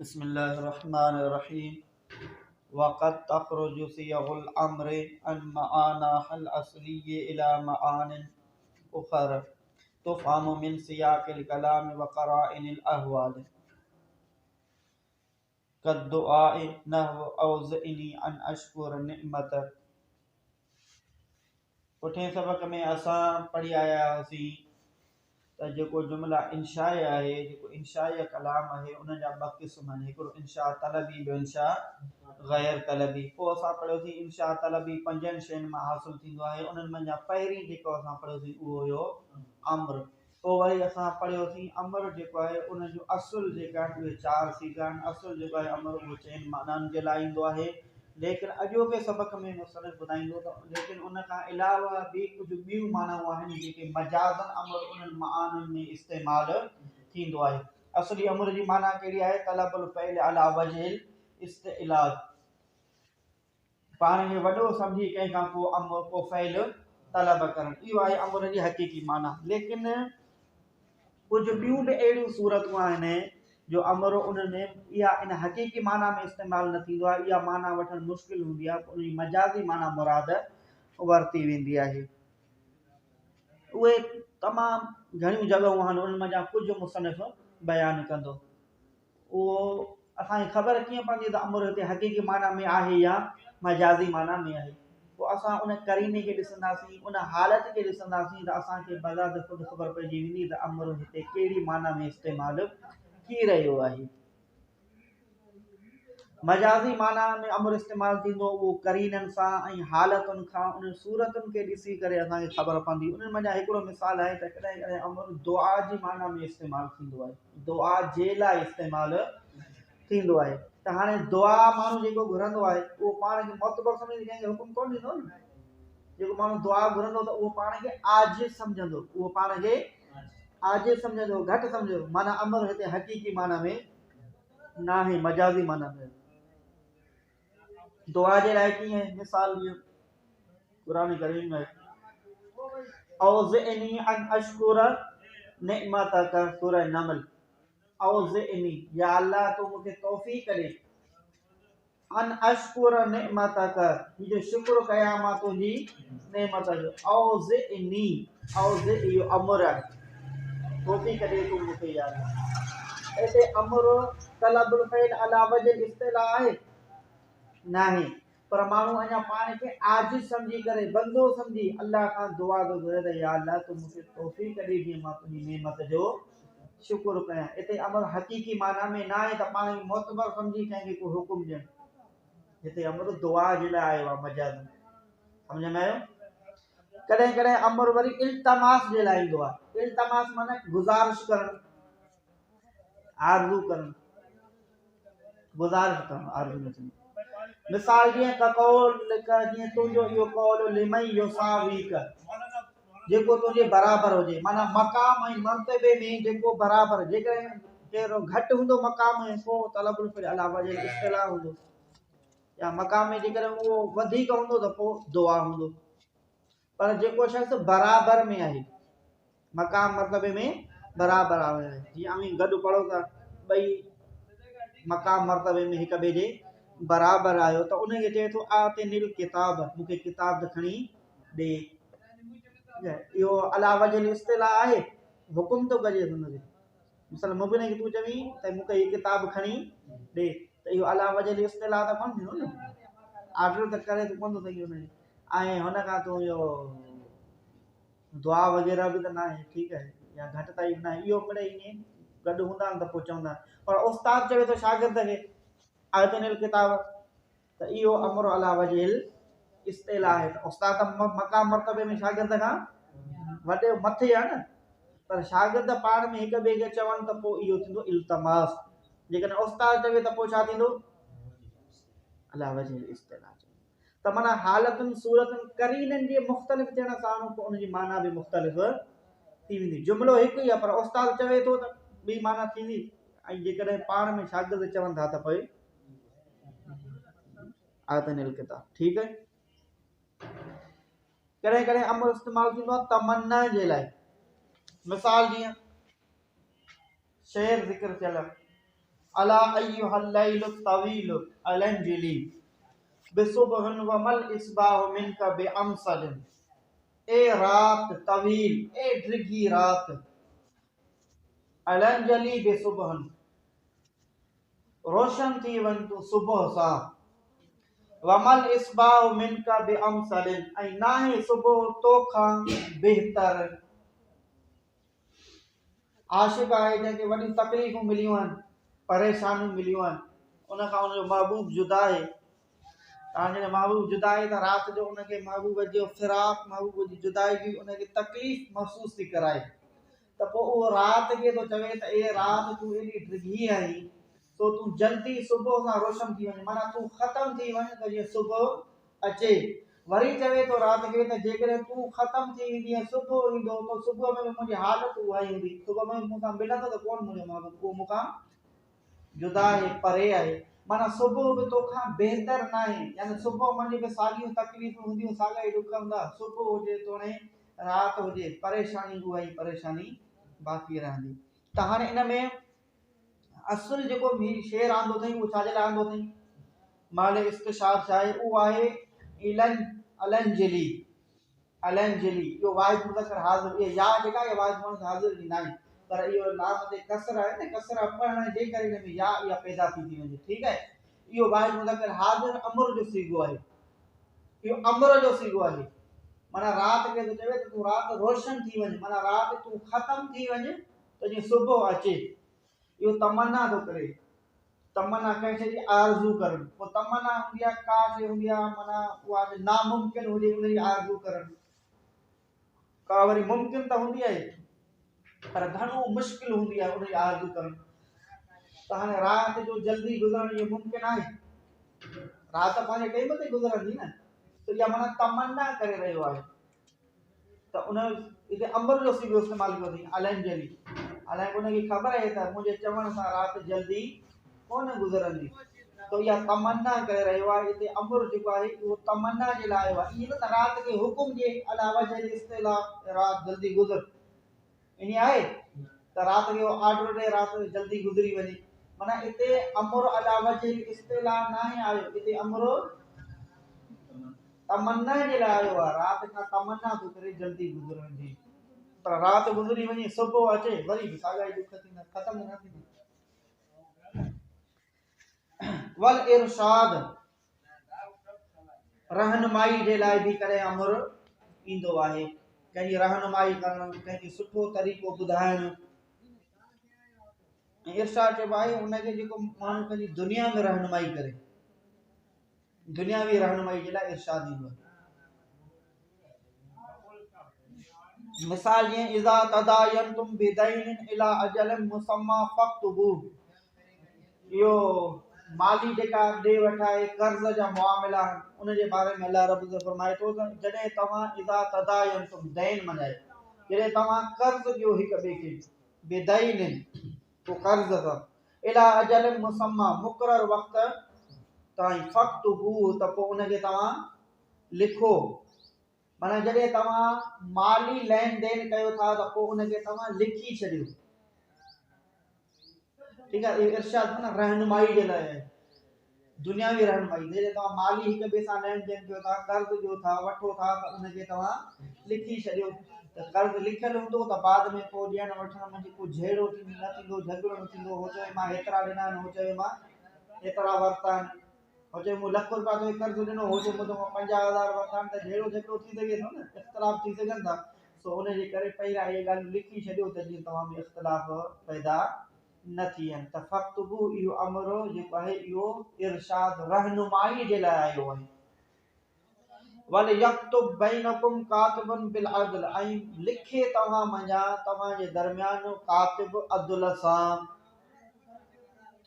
बिस्मिल्लाहिर्रहमानिर्रहीम। वक़द तख़रुजु सियग़ुल अम्रि अन मआनाहिल अस्लिय्य इला मआनिन उख़र तुफ़हमु मिन सियाक़िल कलाम व क़राइनिल अहवाल कद्दुआइ नहव औज़िनी अन अश्कुर निअमतक। पुठे सबक़ में असां पढ़ी आया हुआसीं त जेको जुमला इंशाई आहे, जेको इंशाई कलाम आहे, उन जा ॿ क़िस्म आहिनि। हिकिड़ो इंशा तलबी, ॿियो इंशा गैर तलबी। पोइ असां पढ़ियोसीं इंशा तलबी 5 शयुनि मां हासिल थींदो आहे। उन्हनि मंझां पहिरीं जेको असां पढ़ियोसीं उहो हुयो अम्र। पोइ वरी असां पढ़ियोसीं अम्र जेको आहे उन जो असुल जेका आहिनि उहे 4 सीगा आहिनि। असुल जेको आहे अम्र उहो 4 माननि जे लाइ ईंदो आहे। लेकिन अॼोके सबक़ में मुसनिफ़ ॿुधाईंदो त लेकिन उन खां अलावा बि कुझु ॿियूं मानाऊं आहिनि जेके मजाज़न अम्र उन्हनि माननि में इस्तेमालु थींदो आहे। असली अम्र जी माना कहिड़ी आहे? तलबुल फ़इल अला वजहिल इस्तिलाज़, पाण खे वॾो सम्झी कंहिंखां को अम्र को फ़इल तलब करणु, इहो आहे अम्र जी हक़ीक़ी माना। लेकिन कुझु ॿियूं बि अहिड़ियूं सूरतूं आहिनि जो अम्र उनमें इहा इन हक़ीक़ी माना में इस्तेमालु न थींदो आहे। इहा माना वठणु मुश्किल हूंदी आहे, उन जी मजाज़ी माना मुराद वरिती वेंदी आहे। उहे तमामु घणियूं जॻहियूं आहिनि, उन्हनि मंझां कुझु मुसनिफ़ बयानु कंदो। उहो असांखे ख़बर कीअं पवंदी त अम्र हिते हक़ीक़ी माना में आहे या मजाज़ी माना में आहे? पोइ असां उन करीने खे ॾिसंदासीं, उन हालत खे ॾिसंदासीं त असांखे बज़ात ख़ुदि ख़बर पइजी वेंदी त अम्र हिते कहिड़ी माना में इस्तेमालु थी रहियो आहे। मजाज़ी माना में अम्र इस्तेमालु थींदो उहो करीननि सां ऐं हालतुनि खां, उन सूरतुनि खे ॾिसी करे असांखे ख़बर पवंदी। उन्हनि मंझां हिकिड़ो मिसाल आहे त कॾहिं कॾहिं अम्र दुआ जी माना में इस्तेमालु थींदो आहे, दुआ जे लाइ इस्तेमालु थींदो आहे। त हाणे दुआ माण्हू जेको घुरंदो आहे उहो पाण खे मुतबर सम्झी कंहिंखे हुकुम कोन ॾींदो न। जेको माण्हू दुआ घुरंदो त उहो पाण खे आजिज़ सम्झंदो, उहो पाण खे आजिज़ सम्झंदो, घटि सम्झंदो। माना अम्र हिते हक़ीक़ी माना में न आहे, मजाज़ी माना में। दुआ जे लाइ कीअं मिसाल ॾियो, क़ुरान करीम में औज़िनी अन अश्कुर निअमतक, सूरह नमल। औज़िनी, या अल्लाह तू मूंखे तौफ़ीक़ ॾे, अन अश्कुर निअमतक, जो शुक्र कयां मां तुंहिंजी नेमत जो। औज़िनी, औज़ि इहो अम्र आहे, तौफ़ीक़ ॾे तू मूंखे। या अल्लाह, हिते अम्र तलबुल फ़इल अला वजहिल इस्तिलाह आहे न आहे, पर माण्हू अञा पाण खे आजिज़ सम्झी करे, बंदो सम्झी अल्लाह खां दुआ थो घुरे त या अल्लाह तू मूंखे तौफ़ीक़ ॾे जीअं मां तुंहिंजी नेमत जो शुक्र कयां। हिते अम्र हक़ीक़ी माना में न आहे त पाण खे मुतबर सम्झी कंहिंखे को हुकुम ॾियणु। हिते अम्र दुआ जे लाइ आयो आहे, मजाज़। सम्झ में आयो? कॾहिं कॾहिं अम्र वरी इल्तमास जे लाइ ईंदो आहे। इल्तमास माना गुज़ारिश करणु, आरज़ू करणु, गुज़ारिश करणु, आरज़ू न थींदी। मिसाल जीअं ककौल जीअं तुंहिंजो इहो कौल लिमई युसावीक, जेको तुंहिंजे बराबरि हुजे। माना मक़ाम ऐं मर्तबे में जेको बराबरि, जेकॾहिं केरु घटि हूंदो मक़ाम में पोइ तलबुल फ़इल अला वजहिल इस्तिलाह हूंदो, या मक़ाम में जेकॾहिं उहो वधीक हूंदो त पोइ दुआ हूंदो। पर जेको शख़्स बराबरि में आहे, मक़ाम मर्तबे में बराबरि आहे, जीअं अमीं गॾु पढ़ो था, ॿई मक़ाम मर्तबे में हिक ॿिए जे बराबरि आहियो त उनखे चए थो आतिनिल किताब, मूंखे किताब खणी ॾे। इहो अला वजहिल इस्तिलाह आहे, हुकुम थो कजे हुनखे। मिसाल मुबिन खे तूं चवीं त मूंखे हीअ किताब खणी ॾे, त इहो अला वजहिल इस्तिलाह त कोन थींदो न, आर्डर त करे त कोन थो सघे हुनखे। ऐं हुन खां तूं इहो दुआ वग़ैरह बि त न आहे, ठीकु आहे, या घटि ताईं न आहे, इहो मिड़ई ईअं गॾु हूंदा त पोइ चवंदा। पर उस्ताद चवे थो शागिर्द खे आतिनिल किताब, त इहो अम्र अला वजहिल इस्तिलाह आहे। त उस्ताद मक़ाम मर्तबे में शागिर्द खां वॾे मथे आहे न, पर शागिर्द पाण में हिक ॿिए खे चवनि त पोइ इहो थींदो इल्तमास। जेकॾहिं उस्ताद चवे त पोइ छा थींदो? अला वजहिल इस्तिलाह। त माना हालतुनि सूरतुनि करीननि जे मुख़्तलिफ़ थियण सां पोइ उनजी माना बि मुख़्तलिफ़ थी वेंदी। जुमिलो हिकु ई आहे, पर उस्ताद चवे थो त ॿी माना थींदी, ऐं जेकॾहिं पाण में शागिर्द चवनि था त पोइ आतिनिल किताब, ठीकु आहे। कॾहिं कॾहिं अम्र इस्तेमालु थींदो आहे तमन्ना जे लाइ। मिसाल जीअं शेर ज़िक्र थियल, अला अय्युहल लैलु तवील अलंजली बिसुबहन व मल इस्बाह मिनका बिअमसल। ए रात तवील, ए डिघी रात, अलंजली बिसुबहन, रोशन थी वन तू सुबह सा, वमल इस्बाह मिनका बिअमसल, ऐं नाहे सुबह तोखां बेहतर। आशिक आहे जंहिंखे वॾी तकलीफ़ूं मिलियूं आहिनि, परेशानियूं मिलियूं आहिनि, उन खां उनजो महबूब जुदा आहे। तव्हांजो महबूब जुदा आहे त राति जो उनखे महबूब जो फिराक, महबूब जी जुदाई जी उनखे तकलीफ़ महसूस थी कराए, त पोइ उहो राति खे थो चवे त ए राति तूं एॾी डिघी आहीं, तो तूं जल्दी सुबुह सां रोशन थी वञ, माना तूं ख़तम थी वञ त जीअं सुबुह अचे। वरी चवे थो राति खे त जेकॾहिं तूं ख़तम थी वेंदीअ, सुबुह ईंदो, त सुबुह में मुंहिंजी हालत उहा ई हूंदी, सुबुह में मूंखां मिलंदो त कोन मुंहिंजो महबूब, उहो मूंखां जुदा आहे, परे आहे। माना सुबुह बि तोखां बहितर न आहे, यानी सुबुह मुंहिंजी बि साॻियूं तकलीफ़ूं हूंदियूं, साॻा ई ॾुख हूंदा, सुबुह हुजे तोड़े राति हुजे, परेशानी उहा ई परेशानी बाक़ी रहंदी। त हाणे इन में असुल जेको शेर आंदो अथई, उहो छाजे लाइ आंदो अथई? माल इस्तिशार छा आहे? उहो आहे इलन अलंजली, अलंजली, इहो वाहिद मुज़कर हाज़िर, इहा या जेका आहे वाहिद मुज़कर हाज़िर जी न आहे, पर इहो लाम ते कसर आहे न, कसर पढ़ण जे करे हिन में या इहा पैदा थी वञे, ठीकु आहे। इहो वाहिद मुज़कर हाज़िर अमर जो सीगो आहे, इहो अमर जो सीगो आहे, माना राति खे थो चवे त तूं राति रोशन थी वञे, माना राति तूं ख़तम थी वञे त जीअं सुबुह अचे। इहो तमन्ना थो करे, तमन्ना कंहिं शइ जी आरज़ू करणु, पोइ तमन्ना हूंदी आहे का शइ हूंदी आहे माना उहा नामुमकिन हुजे उनजी आरज़ू करणु, का वरी मुमकिन त हूंदी आहे पर घणो मुश्किल हूंदी आहे उनजी आरज़ू करणु। त हाणे राति जो जल्दी गुज़रणु इहो मुमकिन आहे? राति पंहिंजे टाइम ते गुज़रंदी न, त इहा माना तमन्ना करे रहियो आहे। त उन हिते अमर जो सीगो इस्तेमालु कयो अथई, अलंजली, हालांकि उनखे ख़बर आहे त मुंहिंजे चवण सां राति जल्दी कोन गुज़रंदी, तो इहा तमन्ना करे रहियो आहे। हिते अमर जेको आहे उहो तमन्ना जे लाइ आयो आहे, ईअं न त राति खे हुकुम जे अलावा जल्दी इस्तेला राति जल्दी गुज़र, इन आहे त राति खे ऑर्डर ॾे राति जल्दी गुज़री वञे, माना हिते अमर अलावा जे इस्तेला न आहे आयो, हिते अमर तमन्ना जे लाइ आयो आहे, राति खां तमन्ना थो करे जल्दी गुज़रण जी, पर राति गुज़री वञे सुबुह अचे वरी बि साॻा ई दुख थींदा, ख़तम न थींदा। वल इरशाद, रहनुमाई जे लाइ बि कॾहिं अमर ईंदो आहे, कंहिंजी रहनुमाई करणु, कंहिंखे सुठो तरीक़ो ॿुधाइणु। इरशाद चइबो आहे उनखे जेको माण्हू पंहिंजी दुनिया में रहनुमाई करे, दुनियावी रहनुमाई जे लाइ इरशाद ईंदो आहे। मिसाल जीअं इज़ा तदायनतुम बिदैनिन इला अजलिन मुसम्मा फक्तुबू, इहो माली जेका ॾे वठ आहे, कर्ज़ जा मामला उनजे बारे में अल्लाह रब फरमाए थो त जॾहिं तव्हां इज़ा तदायनतुम दैन मनाए, जॾहिं तव्हां कर्ज़ ॾियो हिक ॿिए खे, बिदैनिन तो कर्ज़ सां, इला अजलिन मुसम्मा मुक़रर वक़्त ताईं, फक्तुबू त पोइ उनखे तव्हां लिखो, माना जॾहिं तव्हां माली लेन देन कयो था त पोइ उनखे तव्हां लिखी छॾियो, ठीक है। इरशाद माना रहनुमाई जे लाइ है, दुनियावी रहनुमाई, जॾहिं तव्हां माली हिक ॿिए सां लेन देन कयो था, कर्ज़ ॾियो था, वठो था, त उनखे तव्हां लिखी छॾियो, त कर्ज़ लिखियलु हूंदो त बाद में पोइ ॾियण वठण में को झेड़ो न थींदो, झगड़ो न थींदो, हो चवे मां हेतिरा ॾिना आहिनि, हो चवे मां हेतिरा वरिता आहिनि, हो चवे मूं लख रुपया तोखे कर्ज़ ॾिनो, हो चवे मूं 50,000 वरिता आहिनि, त झेड़ो झगड़ो थी सघे थो न, इख़्तिलाफ़ थी सघनि था। सो उनजे करे पहिरियां इहे ॻाल्हियूं लिखी छॾियो त जीअं तव्हां में इख़्तिलाफ़ पैदा न थियनि। त फक्तुबू इहो अमर जेको आहे इहो इरशाद रहनुमाई जे लाइ आयो आहे। वल यक्तुब बैनकुम कातिबुन बिल अदल, ऐं लिखे तव्हां मंझां तव्हांजे दरमियान कातिब अदल सां,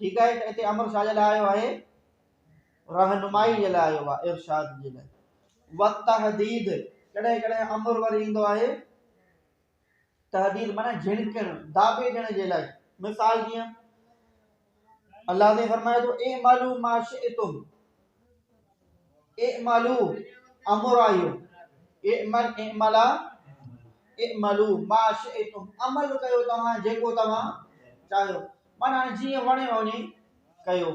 ठीकु आहे। त हिते अमर छा जे लाइ आयो आहे? रहनुमाई जे लाइ आयो आहे, इरशाद जे लाइ। व तहदीद, कॾहिं कॾहिं अमर वरी ईंदो आहे तहदीद माना झिणकण, दाबे ॾियण जे लाइ। मिसाल जीअं अल्लाह ने फरमाए तो ए मालू मा शिअतुम, ए मालू अमर आयो, ए मल ए मला ए मालू मा शिअतुम, अमल कयो तव्हां जेको तव्हां चाहियो, माना जीअं वणे वञे कयो।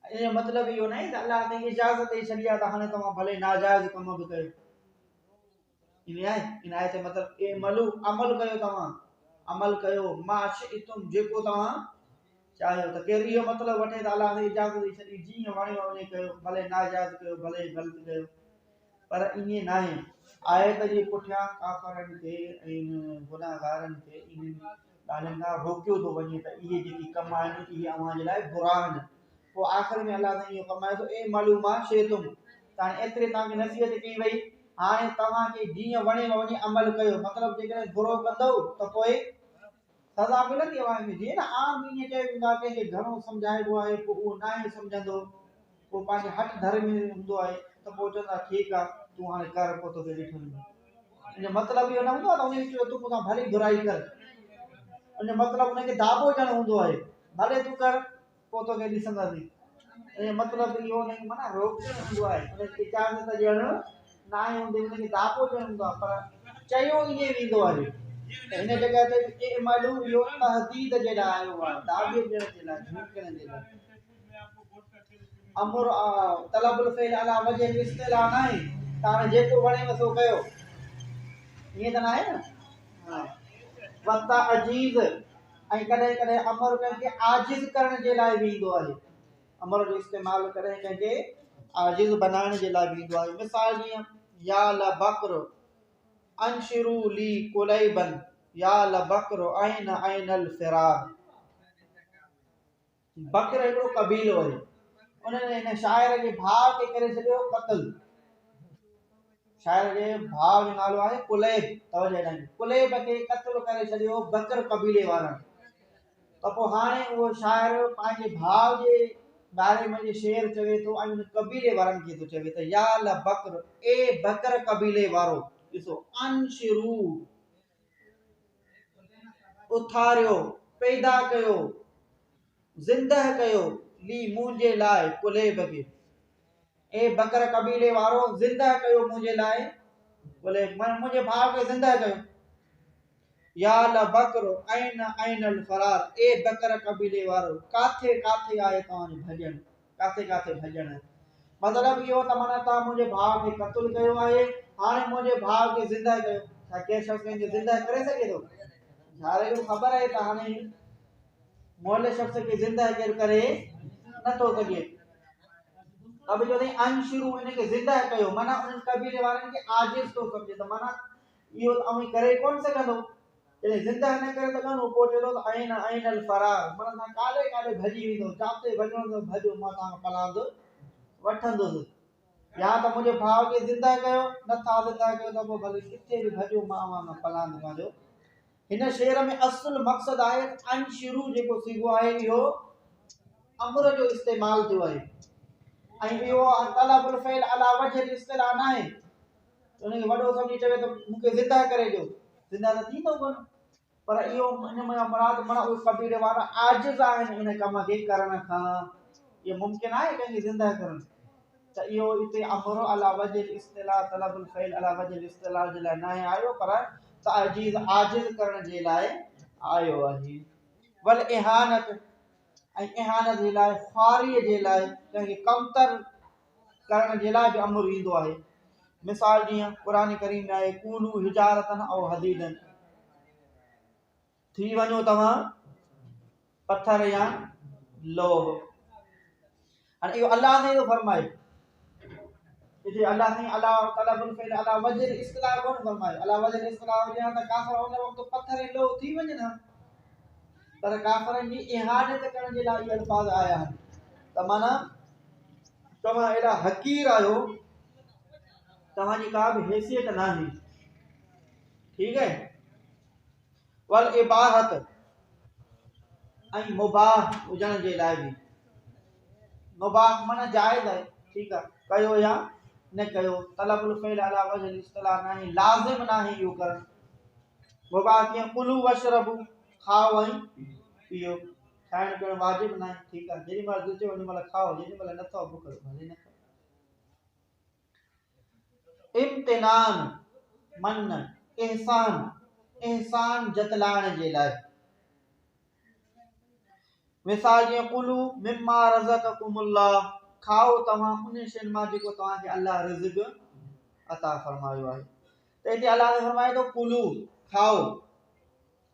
इन मतलब इहो न आहे त अल्लाह तव्हांखे इजाज़त ॾेई छॾी आहे त हाणे तव्हां भले नाजाइज़ कम बि कयो। इन आहे इन आयत मतलब ए मलू अमल कयो, तव्हां अमल कयो माशितुम जेको तव्हां चाहियो। त केरु इहो मतलब वठे त अल्लाह ने इजाज़त ॾेई छॾी जीअं वणे वञे कयो, भले नाजाइज़ कयो भले ग़लत कयो, पर ईअं न आहे। आयत जे पुठियां काफ़रनि खे ऐं गुनाहगारनि खे इन ॻाल्हियुनि खां रोकियो थो वञे त इहे जेकी कम आहिनि इहे अव्हां जे लाइ बुरा आहिनि। पोइ आख़िर में अल्लाह ताला इहो फरमाए थो ए मालूमा शेतुम, त एतिरे तव्हांखे नसीहत कई वई, हाणे तव्हांखे जीअं वणे वञे अमल कयो। मतलब जेकॾहिं बुरो कंदव त पोइ सज़ा मिलंदी आहे। में जीअं न आम ईअं चयो वेंदो आहे कंहिंखे घणो सम्झाइबो आहे पोइ उहो न आहे सम्झंदो, पोइ पंहिंजे हथ धर्म में हूंदो आहे त पोइ चवंदा ठीकु आहे तूं हाणे कर पोइ तोखे ॾिठो वेंदो। इन मतलब इहो न हूंदो आहे त उनखे चयो तूं मूंखां भली बुराई कर। इन मतलब उनखे दाबो ॾियणो हूंदो आहे, भले तूं कर पोइ तोखे ॾिसंदासीं। इन मतलब इहो उनखे माना रोकणो हूंदो आहे, उनखे इजाज़त ॾियणु न आहे हूंदी, उनखे दाबो ॾियणो हूंदो आहे। पर चयो ईअं वेंदो आहे त हिन जॻह ते ए मालूम इहो तहदीद जे लाइ आयो आहे, दाबे ॾियण जे लाइ, झूठण जे लाइ। अमर तलबुल फ़िल अला वजह इस्तिला न आहे त हाणे जेको वणे सो कयो, ईअं त न आहे न। हां वता अजीज़ ऐं कॾहिं कॾहिं अमर कंहिंखे आजिज़ करण जे लाइ बि ईंदो आहे। अमर जो इस्तेमाल कॾहिं कंहिंखे आजिज़ बनाइण जे लाइ बि ईंदो आहे। मिसाल जीअं या ल बकर अनशरू ली कुलैबन या ल बकर ऐन ऐनल फिरार। बकर हिकिड़ो कबीलो आहे, उन्हनि हिन शाइर जे भाउ खे करे छॾियो क़त्ल। शाइर जे भाउ जो नालो आहे कुलैब, तवजो ॾिजो, कुलैब खे क़त्ल करे छॾियो बकर कबीले वारनि। त पोइ हाणे उहो शाइर पंहिंजे भाउ जे बारे में जे शेर चवे थो ऐं उन कबीले वारनि खे थो चवे त या ल बकर, ए बकर कबीले वारो, ॾिसो अनशरू उथारियो पैदा कयो ज़िंदह कयो ली मुंहिंजे लाइ कुलैब खे, ए बकर कबीले वारो ज़िंदह कयो मुंहिंजे लाइ कुलैब, मुंहिंजे भाउ खे ज़िंदह कयो। या ल बकर ऐन ऐनल फरार, ए बकर कबीले वारो काथे काथे आहे तव्हांजो भॼण, काथे काथे भॼण। मतलब इहो त माना तव्हां मुंहिंजे भाउ खे क़त्ल कयो आहे, हाणे मुंहिंजे भाउ खे ज़िंदह कयो। छा केरु शख़्स कंहिंखे ज़िंदह करे सघे थो? हाणे खे ख़बर आहे त हाणे मोल शख़्स खे ज़िंदह केरु करे नथो सघे। अब जो अनशरू इनखे ज़िंदह कयो माना उन कबीले वारनि खे आजिज़ थो सम्झे, त माना इहो अवी करे कोन सघंदो। जॾहिं ज़िंदह न करे सघंदो पोइ चए थो ऐन ऐनल फरार, माना काॾे काॾे भॼी वेंदो, जिते भॼणो अथव भॼो मां तव्हांखां पलांद वठंदुसि। या त मुंहिंजे भाउ खे ज़िंदह कयो, नथा ज़िंदह कयो त पोइ भले किथे बि भॼो मां अव्हां पलांद पंहिंजो। हिन शेर में असुल मक़सद आहे अनशरू जेको सीगो आहे इहो अमर जो इस्तेमाल थियो आहे ऐं इहो तलबुल फ़िल अला वजह इस्तिला न आहे। उनखे वॾो सम्झी चवे त मूंखे ज़िंदह करे ॾियो, ज़िंदह त थींदो कोन। पर इहो इन में मुराद माना उहे कबीले वारा आजिज़ आहिनि इन कम खे करण खां। इहो मुमकिन आहे कंहिंखे ज़िंदह करणु, त इहो हिते अमर अला वजह इस्तिला तलबुल फ़िल अला वजह इस्तिला जे लाइ न आहे आयो, पर ताजीज़ आजिज़ करण जे लाइ आयो आहे। वल इहानत ऐं इहानत जे लाइ, ख़्वारीअ जे लाइ, कंहिंखे कमतर करण जे लाइ बि अमर ईंदो आहे। मिसाल जीअं क़ुरान करीम में आहे कूनू हिजारतन औ हदीदन, थी वञो तव्हां पत्थर या लोह। हाणे इहो अल्लाह ने थो फरमाए, इते अल्लाह ने अला तलबुल फ़िल अला वजह इस्तिलाह कोन फरमाए। अला वजह इस्तिलाह हुजे त काफ़र उन वक़्तु पत्थर ऐं लोह थी वञनि हा, पर काफ़रनि जी इहानत करण जे लाइ इहे अल्फाज़ आया आहिनि त माना तव्हां एॾा हक़ीर आहियो, तव्हांजी का बि हैसियत न आहे। ठीक है। वल इबाहत ऐं मुबाह हुजण जे लाइ बि, मुबाह माना जाइज़ आहे, ठीक आहे, कयो या न कयो, तलबुल फ़िल अला वजह इस्तिलाह न आहे, लाज़िम न आहे इहो करणु। मुबाह कीअं कुलू वशरबू, खाओ ऐं पियो, खाइण पीअण वाजिब न आहे, ठीक आहे, जेॾी महिल दिलि चयो ओॾी महिल खाओ, जेॾी महिल न खाओ बुख भले न खाओ। इम्तिनान मन एहसान, एहसान जतलाइण जे लाइ, मिसाल जीअं कुलू मिम्मा रज़क़कुमुल्लाह, खाओ तव्हां उन शयुनि मां जेको तव्हांखे अल्लाह रिज़्क़ अता फरमायो आहे। त हिते अल्लाह ने फरमाए थो कुलू, खाओ।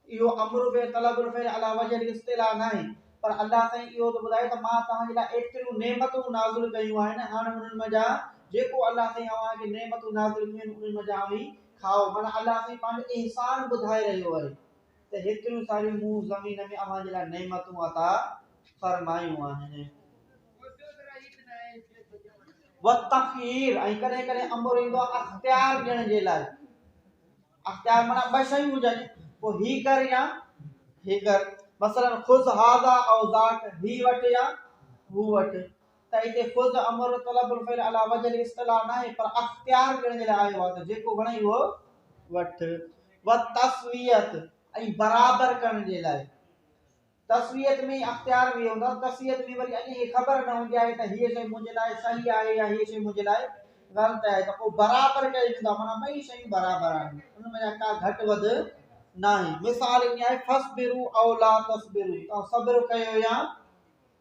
इहो अमर बे तलबुल फ़िल अला वजह इस्तिला न आहे, पर अल्लाह साईं इहो थो ॿुधाए त मां तव्हांजे लाइ एतिरियूं नेमतूं नाज़िल कयूं आहिनि, हाणे उन्हनि मज़ा जेको अल्लाह साईं अव्हांखे नेमतूं नाज़िल कयूं आहिनि उन्हनि मज़ा ई खाओ। माना अल्लाह साईं पंहिंजो एहसान ॿुधाए रहियो आहे त हेतिरियूं सारियूं मूं ज़मीन में अव्हांजे लाइ नेमतूं अता फरमायूं आहिनि। वतखीर, ऐं कॾहिं कॾहिं अमर ईंदो आहे अख्तियार ॾियण जे लाइ। अख्तियार माना ॿ शयूं हुजनि, पोइ ही कर या ही कर, मसलन खुज़ हाज़ा औ ज़ाक, ही वठ या हू वठ। त हिते खुज़ अमर तलबुल फ़िल अला वजह इस्तिलाह न आहे, पर अख्तियार ॾियण जे लाइ आयो आहे त जेको वणे उहो वठ। व तस्वियत, ऐं बराबर करण जे लाइ। तस्वियत में अख्तियार बि हूंदो आहे, तस्वियत में वरी अॼु ख़बर न हूंदी आहे त हीअ शइ मुंहिंजे लाइ सही आहे या हीअ शइ मुंहिंजे लाइ ग़लति आहे, त पोइ बराबर कयो वेंदो आहे, माना ॿई शयूं बराबर आहिनि, उनमें का घटि वधि न आहे। मिसाल ईअं आहे फस्बिरु औ ला तस्बिरु, तव्हां सब्र कयो या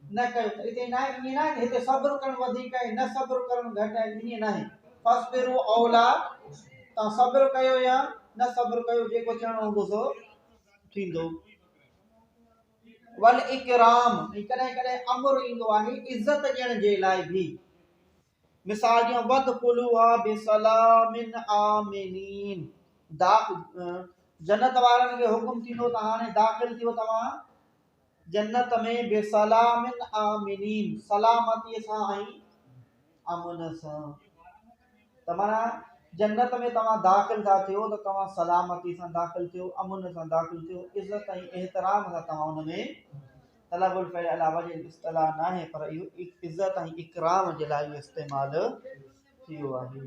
न कयो। त हिते न आहे, ईअं न आहे हिते सब्र करणु वधीक आहे न सब्र करणु घटि आहे, ईअं न आहे। फस्बिरु औ ला, तव्हां सब्र कयो या न सब्र कयो, जेको थियणो हूंदो सो थींदो। वल इकराम, कॾहिं कॾहिं अमर ईंदो आहे इज़त ॾियण जे लाइ बि। मिसाल जीअं वदखुलूहा बिसलामिन आमिनीन, जन्नत वारनि खे हुकुम थींदो त हाणे दाख़िल थियो तव्हां जन्नत में बिसलामिन आमिनीन, सलामतीअ सां ऐं अमन सां। त माना जन्नत में तव्हां दाख़िल था थियो त तव्हां सलामती सां दाख़िल थियो, अमन सां दाख़िल थियो, इज़त ऐं एहतराम सां तव्हां हुन में। तलबुल फ़िल अला वजह इस्तिलाह न आहे, पर इहो इज़त ऐं इकराम जे लाइ इस्तेमाल थियो आहे।